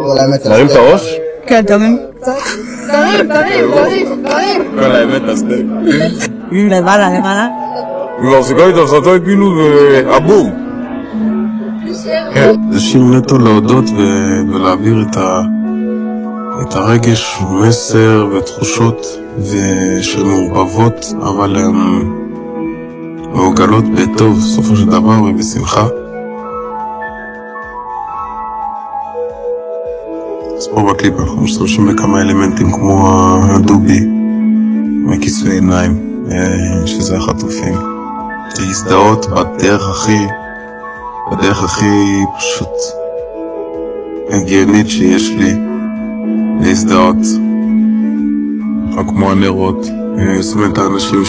נרים את הראש? כן, תרים. תרים. כל האמת הסטייק. למעלה. והפסיקה התעשתה כאילו זה הבום. זה שיר נטו להודות ולהעביר את הרגש, מסר ותחושות שמעורבבות, אבל הן מעוגלות בטוב בסופו של דבר ובשמחה. אז פה בקליפ אנחנו משתמשים בכמה אלמנטים כמו הדובי מכיסוי עיניים, שזה החטופים. להזדהות בדרך הכי פשוט הגיונית שיש לי להזדהות, כמו הנרות. זאת אומרת האנשים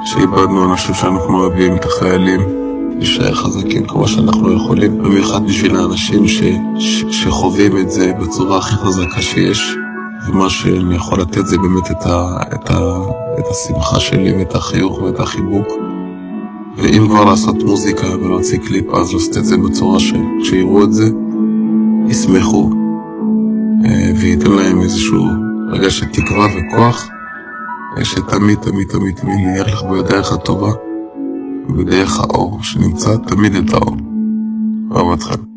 שאיבדנו, אנשים שאנחנו אוהבים, את החיילים, להישאר חזקים כמו שאנחנו יכולים, במיוחד בשביל האנשים שחווים את זה בצורה הכי חזקה שיש, ומה שאני יכול לתת זה באמת את השמחה שלי ואת החיוך ואת החיבוק. ואם כבר לעשות מוזיקה ולהוציא קליפ, אז לעשות את זה בצורה שכשיראו את זה ישמחו וייתן להם איזשהו רגע של תקווה וכוח, שתמיד ילך בדרך הטובה, בדרך האור שנמצא תמיד את האור. אוהב אתכם.